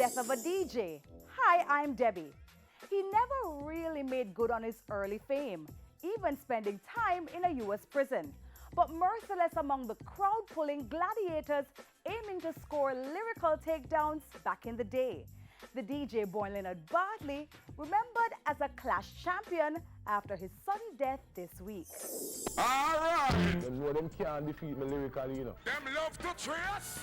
death of a DJ. Hi, I'm Debbie. He never really made good on his early fame, even spending time in a US prison. But Merciless among the crowd-pulling gladiators aiming to score lyrical takedowns back in the day. The DJ born Leonard Bartley, remembered as a Clash champion after his sudden death this week. All right! Them know them can't defeat me lyrically, you know. Them love to trace.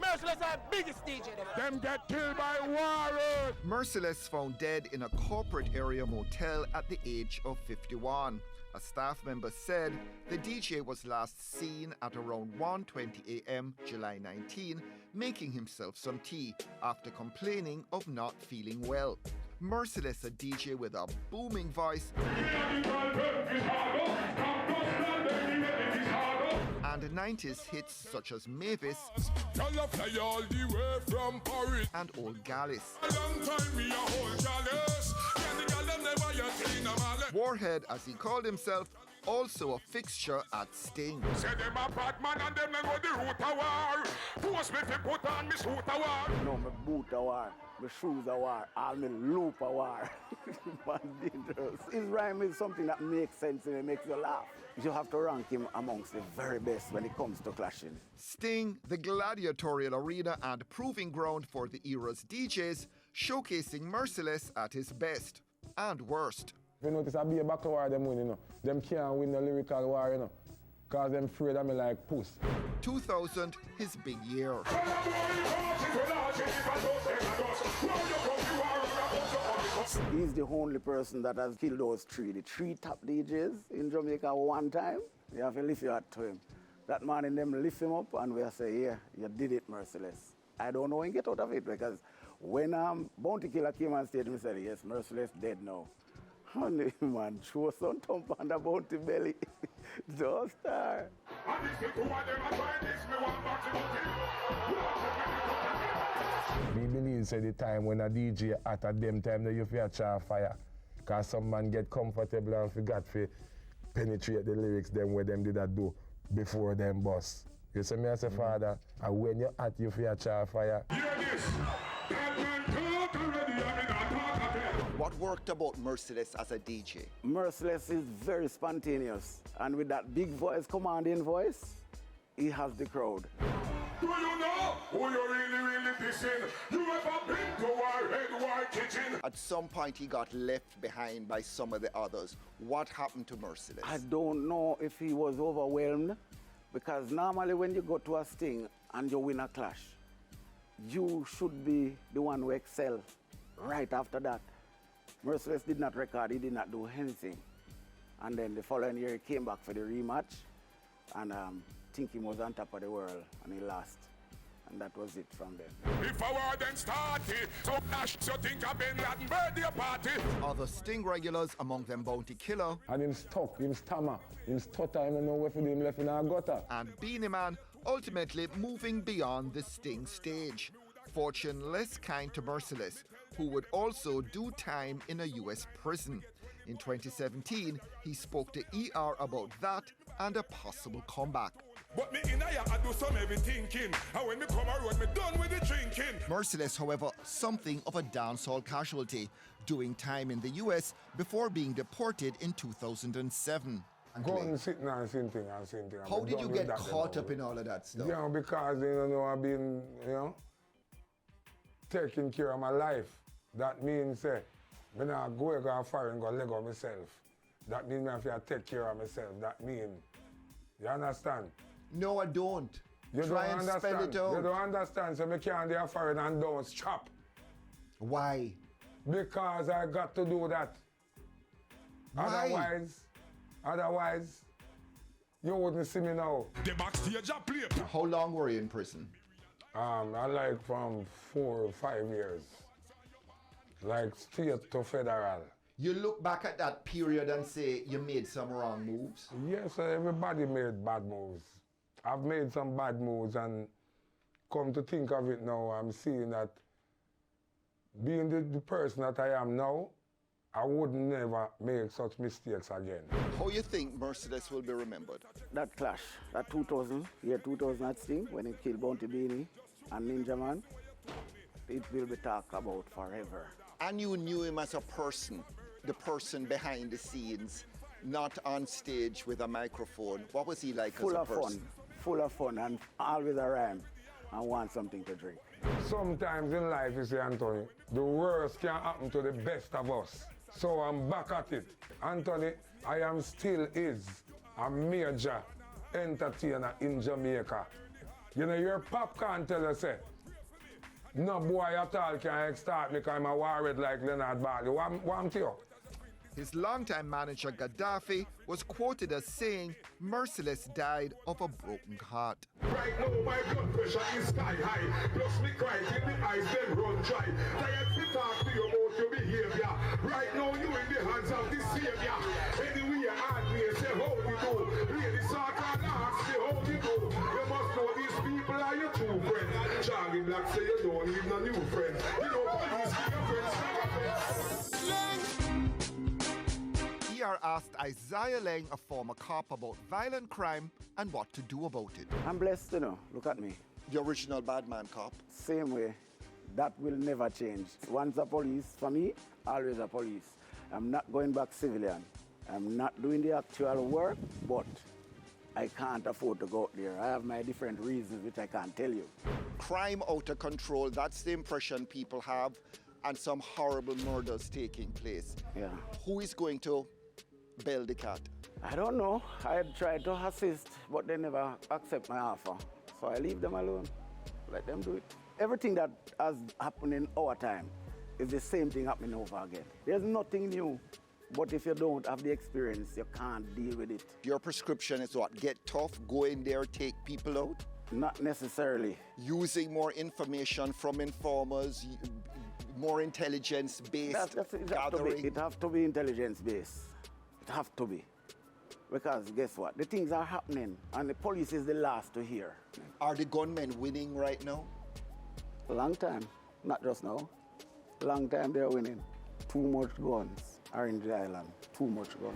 Merciless are biggest DJ. Them get killed by warriors. Merciless found dead in a corporate area motel at the age of 51. A staff member said the DJ was last seen at around 1:20 a.m. July 19, making himself some tea after complaining of not feeling well. Merciless, a DJ with a booming voice and 90s hits such as Mavis and Old Gallus. Warhead, as he called himself, also a fixture at Sting. Say them a bad man and them know the root of war. Force me to put on me suit of war. No, my boot a war, my shoes a war, all my loop a war. Man, dangerous. His rhyme is something that makes sense and it makes you laugh. You have to rank him amongst the very best when it comes to clashing. Sting, the gladiatorial arena and proving ground for the era's DJs, showcasing Merciless at his best and worst. You notice I be a battle war them win, you know. Them can't win the lyrical war, you know. Cause them afraid of me like puss. 2000, his big year. He's the only person that has killed the three top DJs in Jamaica one time. You have to lift your hat to him. That man in them lift him up and we say, yeah, you did it, Merciless. I don't know when get out of it because when Bounty Killer came on stage, he said, yes, Merciless dead now. Honey, man, throw some thump on the Bounty belly. Don't start. Me believe say the time when a DJ at them time that you feel charge fire. Cause some man get comfortable and forgot to penetrate the lyrics them where them did that do before them boss. You see me as a father, and when you're at you feel charge fire. What worked about Merciless as a DJ? Merciless is very spontaneous. And with that big voice, commanding voice, he has the crowd. Do you know who you really dissing? You ever been to our head war kitchen? At some point he got left behind by some of the others. What happened to Merciless? I don't know if he was overwhelmed, because normally when you go to a Sting and you win a clash, you should be the one who excel right after that. Merciless did not record, he did not do anything. And then the following year he came back for the rematch and thinking he was on top of the world and he lost. And that was it from then. If I were then started, so Nash, you think I've been Latin birthday party? Other Sting regulars, among them Bounty Killer. And him stuck, him stammer, him stutter, I don't know where for him left in our gutter. And Beanie Man, ultimately moving beyond the Sting stage. Fortune less kind to Merciless, who would also do time in a US prison. In 2017, he spoke to ER about that and a possible comeback. But me in here, I do some heavy thinking. And when me come around, me done with the drinking. Merciless, however, something of a dancehall casualty, doing time in the US before being deported in 2007. Go and sit now and same thing. How did you get caught up in all of that stuff? You know, because you know, I've been, you know, taking care of my life. That means, say, when I go fire and go leg on myself. That means I have to take care of myself. That means, you understand? No, I don't. You Try don't and understand. spell it out. You don't understand, so I can't do a fire and don't chop. Why? Because I got to do that. Why? Otherwise, you wouldn't see me now. The backstage I play. How long were you in prison? I like from 4 or 5 years. Like state to federal. You look back at that period and say you made some wrong moves? Yes, everybody made bad moves. I've made some bad moves and come to think of it now, I'm seeing that being the person that I am now, I would never make such mistakes again. How you think Merciless will be remembered? That clash, that 2000 that thing, when he killed Bounty Beanie and Ninja Man, it will be talked about forever. And you knew him as a person, the person behind the scenes, not on stage with a microphone. What was he like as a person? Full of fun, and always a rhyme, and want something to drink. Sometimes in life, you see, Anthony, the worst can happen to the best of us. So I'm back at it. Anthony, I am still a major entertainer in Jamaica. You know, your pop can't tell us, say, no boy at all can start me because I'm a warhead like Leonard Barley. What to you? His longtime manager Gaddafi was quoted as saying Merciless died of a broken heart. Right now, my blood pressure is sky high. Plus me cry till the eyes them run dry. Tired to talk to you about your behavior. Right now, you in the hands of the Savior. Anyway, you ask me, say, how you do? Really, Sark and ask me, how you do? You must know these people are your true friends. Charlie Black say you don't need no new friends. You know, police give your friends. ER asked Isaiah Lang, a former cop, about violent crime and what to do about it. I'm blessed, you know. Look at me. The original bad man cop. Same way. That will never change. Once a police, for me, always a police. I'm not going back civilian. I'm not doing the actual work, but I can't afford to go out there. I have my different reasons, which I can't tell you. Crime out of control, that's the impression people have, and some horrible murders taking place. Yeah. Who is going to bail the cat? I don't know. I tried to assist, but they never accept my offer. So I leave them alone. Let them do it. Everything that has happened in our time is the same thing happening over again. There's nothing new. But if you don't have the experience, you can't deal with it. Your prescription is what? Get tough, go in there, take people out? Not necessarily. Using more information from informers, more intelligence-based gathering? It have to be intelligence-based. It have to be. Because guess what? The things are happening, and the police is the last to hear. Are the gunmen winning right now? Long time, not just now. Long time they're winning. Too much guns are in the island. Too much guns.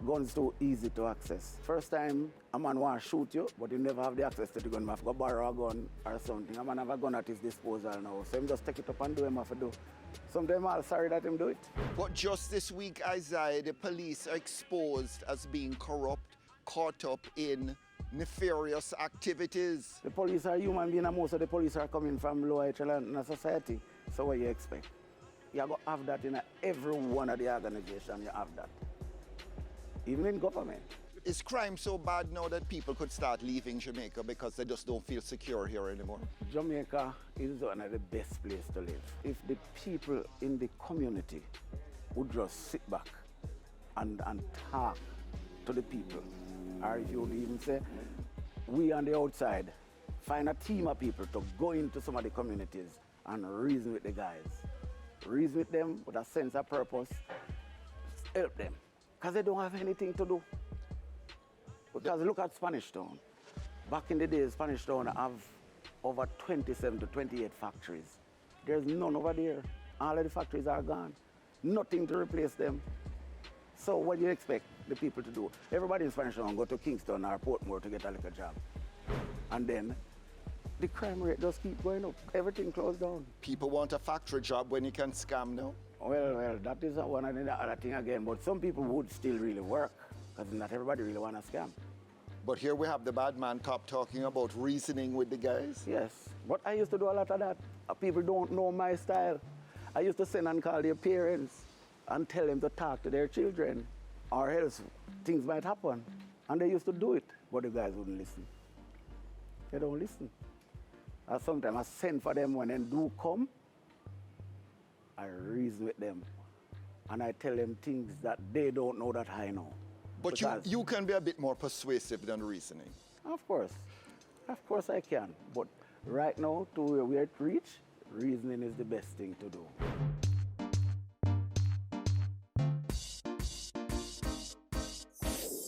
Guns too easy to access. First time a man want to shoot you, but you never have the access to the gun. You have to go borrow a gun or something. A man have a gun at his disposal now, so him just take it up and do him have to do. Sometimes I'm sorry that him do it. But just this week, Isaiah, the police are exposed as being corrupt, caught up in nefarious activities. The police are human beings, and most of the police are coming from lower echelon in a society. So what you expect? You have to have that in every one of the organizations, you have that. Even in government. Is crime so bad now that people could start leaving Jamaica because they just don't feel secure here anymore? Jamaica is one of the best places to live. If the people in the community would just sit back and talk to the people, or if you would even say, we on the outside, find a team of people to go into some of the communities and reason with the guys. Reason with them with a sense of purpose, help them, because they don't have anything to do. Because look at Spanish Town. Back in the days, Spanish Town have over 27 to 28 factories. There's none over there. All of the factories are gone. Nothing to replace them. So what do you expect the people to do? Everybody in Spanish Town go to Kingston or Portmore to get a little job. And then the crime rate just keep going up. Everything closed down. People want a factory job when you can scam now? Well, that is one and the other thing again. But some people would still really work, because not everybody really want to scam. But here we have the bad man cop talking about reasoning with the guys. Yes, but I used to do a lot of that. People don't know my style. I used to send and call their parents and tell them to talk to their children, or else things might happen. And they used to do it, but the guys wouldn't listen. They don't listen. And sometimes I send for them when they do come, I reason with them. And I tell them things that they don't know that I know. But you can be a bit more persuasive than reasoning. Of course I can. But right now, to where it reach, reasoning is the best thing to do.